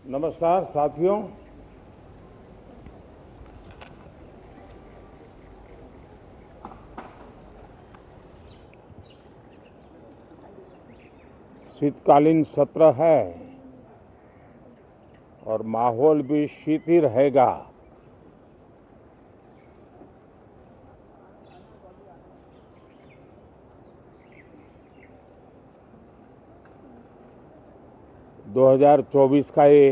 नमस्कार साथियों। शीतकालीन सत्र है और माहौल भी शीत ही रहेगा। दो 2024 का ये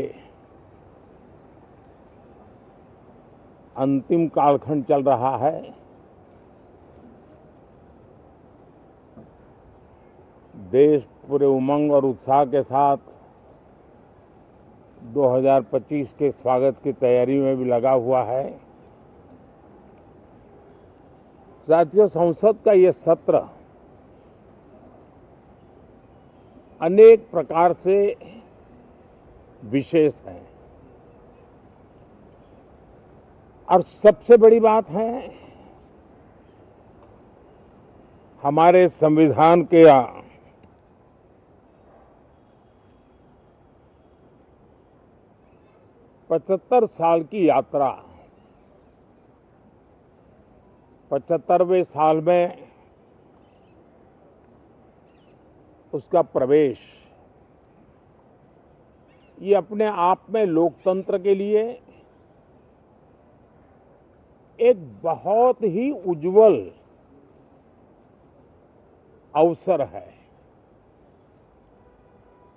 अंतिम कालखंड चल रहा है। देश पूरे उमंग और उत्साह के साथ 2025 के स्वागत की तैयारी में भी लगा हुआ है। साथियों, संसद का ये सत्र अनेक प्रकार से विशेष है और सबसे बड़ी बात है हमारे संविधान के 75 साल की यात्रा, 75वें साल में उसका प्रवेश, ये अपने आप में लोकतंत्र के लिए एक बहुत ही उज्जवल अवसर है।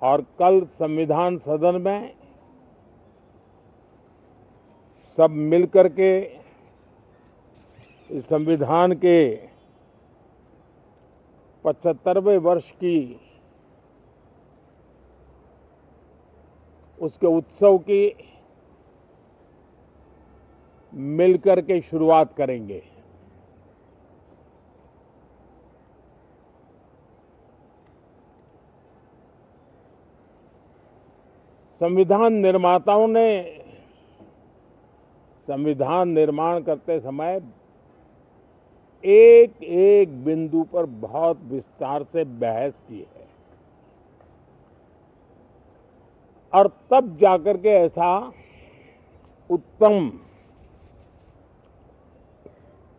और कल संविधान सदन में सब मिलकर के इस संविधान के 75वें वर्ष की उसके उत्सव की मिलकर के शुरुआत करेंगे। संविधान निर्माताओं ने संविधान निर्माण करते समय एक एक बिंदु पर बहुत विस्तार से बहस की है और तब जाकर के ऐसा उत्तम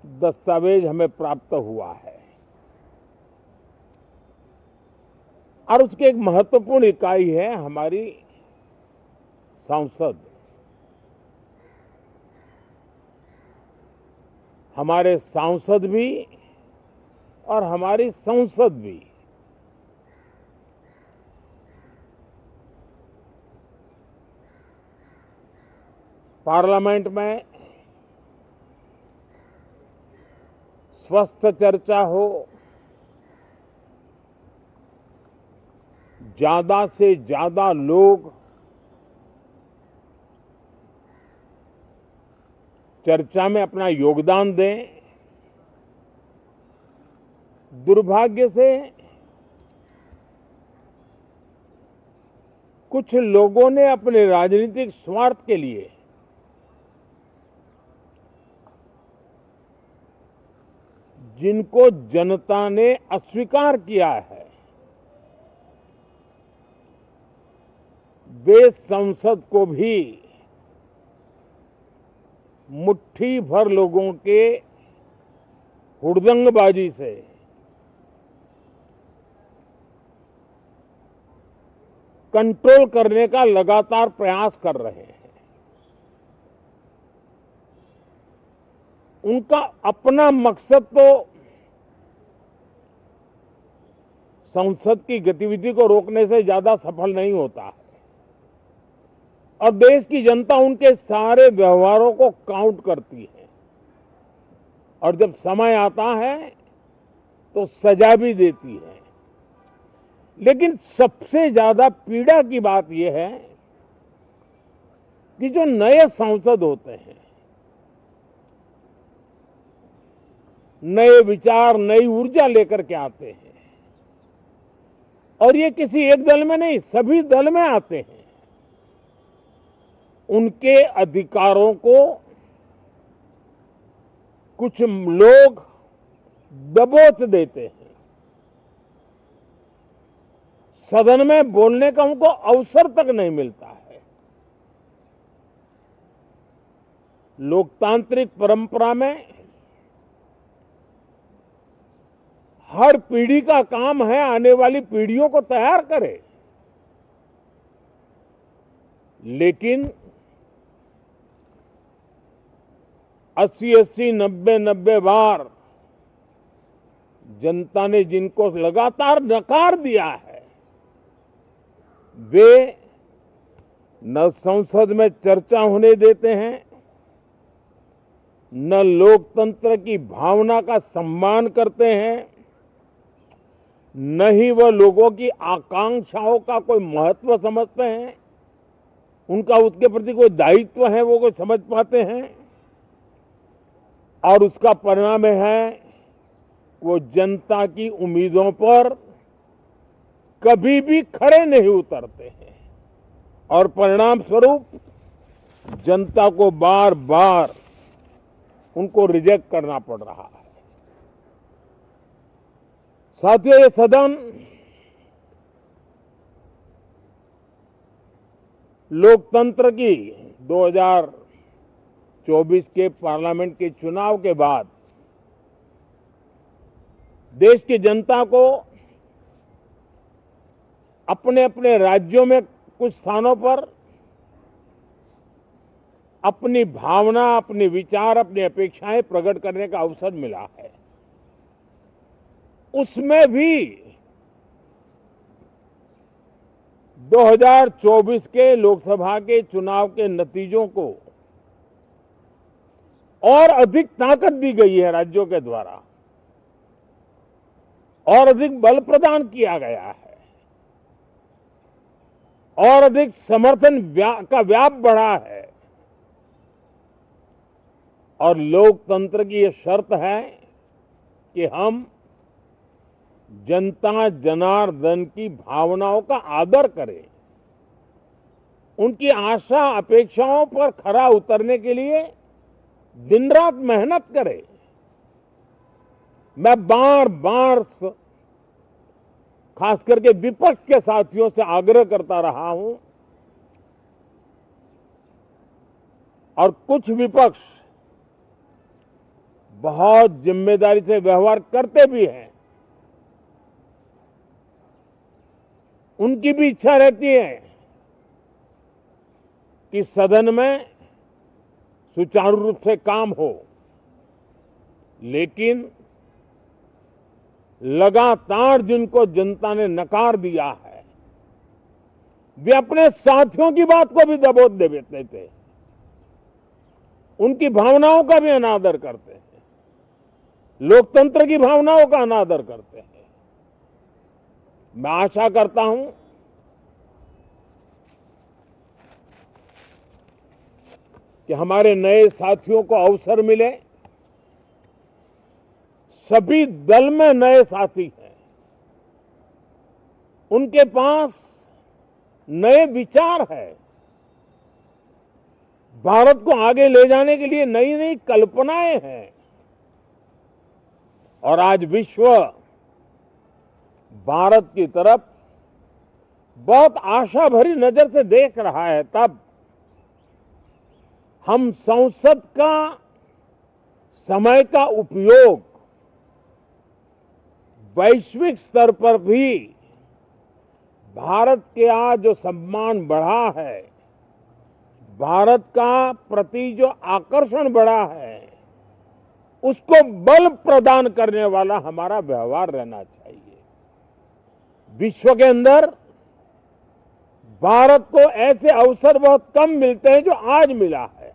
दस्तावेज हमें प्राप्त हुआ है। और उसकी एक महत्वपूर्ण इकाई है हमारी संसद। हमारे सांसद भी और हमारी संसद भी पार्लियामेंट में स्वस्थ चर्चा हो, ज्यादा से ज्यादा लोग चर्चा में अपना योगदान दें। दुर्भाग्य से कुछ लोगों ने अपने राजनीतिक स्वार्थ के लिए जिनको जनता ने अस्वीकार किया है, वे संसद को भी मुट्ठी भर लोगों के हुड़दंगबाजी से कंट्रोल करने का लगातार प्रयास कर रहे हैं। उनका अपना मकसद तो संसद की गतिविधि को रोकने से ज्यादा सफल नहीं होता है और देश की जनता उनके सारे व्यवहारों को काउंट करती है और जब समय आता है तो सजा भी देती है। लेकिन सबसे ज्यादा पीड़ा की बात यह है कि जो नए सांसद होते हैं, नए विचार, नई ऊर्जा लेकर के आते हैं और ये किसी एक दल में नहीं, सभी दल में आते हैं। उनके अधिकारों को कुछ लोग दबोच देते हैं। सदन में बोलने का उनको अवसर तक नहीं मिलता है। लोकतांत्रिक परंपरा में हर पीढ़ी का काम है आने वाली पीढ़ियों को तैयार करे, लेकिन 80-80, 90-90 बार जनता ने जिनको लगातार नकार दिया है, वे न संसद में चर्चा होने देते हैं, न लोकतंत्र की भावना का सम्मान करते हैं, न ही वह लोगों की आकांक्षाओं का कोई महत्व समझते हैं, उनका उसके प्रति कोई दायित्व है वो कोई समझ पाते हैं। और उसका परिणाम है वो जनता की उम्मीदों पर कभी भी खरे नहीं उतरते हैं और परिणाम स्वरूप जनता को बार बार उनको रिजेक्ट करना पड़ रहा है। साथियों, ये सदन लोकतंत्र की 2024 के पार्लियामेंट के चुनाव के बाद देश की जनता को अपने अपने राज्यों में कुछ स्थानों पर अपनी भावना, अपने विचार, अपनी अपेक्षाएं प्रकट करने का अवसर मिला है। उसमें भी 2024 के लोकसभा के चुनाव के नतीजों को और अधिक ताकत दी गई है राज्यों के द्वारा, और अधिक बल प्रदान किया गया है, और अधिक समर्थन का व्याप बढ़ा है। और लोकतंत्र की यह शर्त है कि हम जनता जनार्दन की भावनाओं का आदर करें, उनकी आशा अपेक्षाओं पर खरा उतरने के लिए दिन रात मेहनत करें। मैं बार बार खास करके विपक्ष के साथियों से आग्रह करता रहा हूं, और कुछ विपक्ष बहुत जिम्मेदारी से व्यवहार करते भी हैं। उनकी भी इच्छा रहती है कि सदन में सुचारू रूप से काम हो, लेकिन लगातार जिनको जनता ने नकार दिया है, वे अपने साथियों की बात को भी दबोच देते थे, उनकी भावनाओं का भी अनादर करते हैं, लोकतंत्र की भावनाओं का अनादर करते हैं। मैं आशा करता हूं कि हमारे नए साथियों को अवसर मिले। सभी दल में नए साथी हैं, उनके पास नए विचार है, भारत को आगे ले जाने के लिए नई नई कल्पनाएं हैं। और आज विश्व भारत की तरफ बहुत आशा भरी नजर से देख रहा है, तब हम संसद का समय का उपयोग वैश्विक स्तर पर भी भारत के आज जो सम्मान बढ़ा है, भारत का प्रति जो आकर्षण बढ़ा है, उसको बल प्रदान करने वाला हमारा व्यवहार रहना चाहिए। विश्व के अंदर भारत को ऐसे अवसर बहुत कम मिलते हैं जो आज मिला है,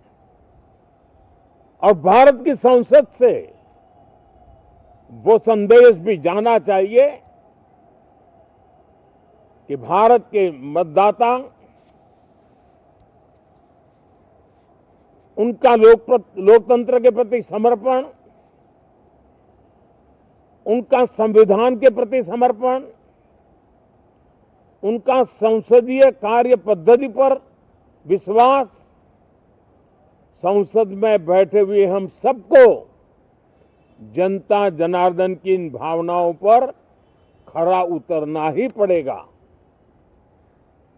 और भारत की संसद से वो संदेश भी जाना चाहिए कि भारत के मतदाता उनका लोकतंत्र के प्रति समर्पण, उनका संविधान के प्रति समर्पण, उनका संसदीय कार्य पद्धति पर विश्वास, संसद में बैठे हुए हम सबको जनता जनार्दन की इन भावनाओं पर खरा उतरना ही पड़ेगा।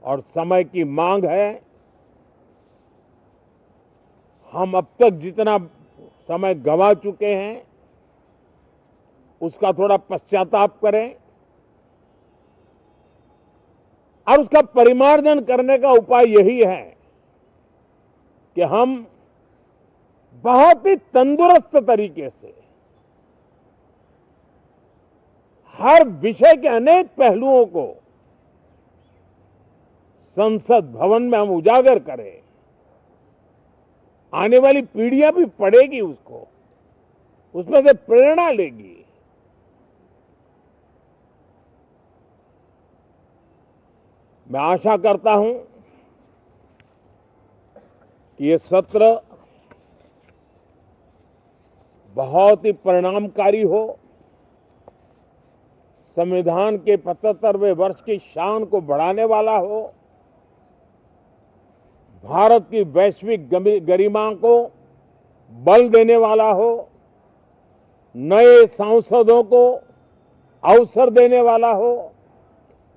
और समय की मांग है, हम अब तक जितना समय गंवा चुके हैं उसका थोड़ा पश्चाताप करें और उसका परिमार्जन करने का उपाय यही है कि हम बहुत ही तंदुरुस्त तरीके से हर विषय के अनेक पहलुओं को संसद भवन में हम उजागर करें। आने वाली पीढ़ियां भी पढ़ेगी उसको, उसमें से प्रेरणा लेगी। मैं आशा करता हूं कि ये सत्र बहुत ही परिणामकारी हो, संविधान के 75वें वर्ष की शान को बढ़ाने वाला हो, भारत की वैश्विक गरिमा को बल देने वाला हो, नए सांसदों को अवसर देने वाला हो,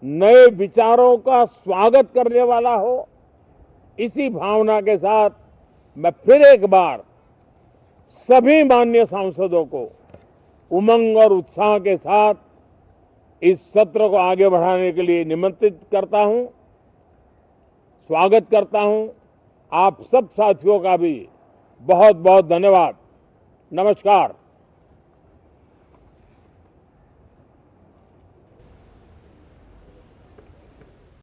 नए विचारों का स्वागत करने वाला हो। इसी भावना के साथ मैं फिर एक बार सभी माननीय सांसदों को उमंग और उत्साह के साथ इस सत्र को आगे बढ़ाने के लिए निमंत्रित करता हूं, स्वागत करता हूं। आप सब साथियों का भी बहुत बहुत धन्यवाद। नमस्कार।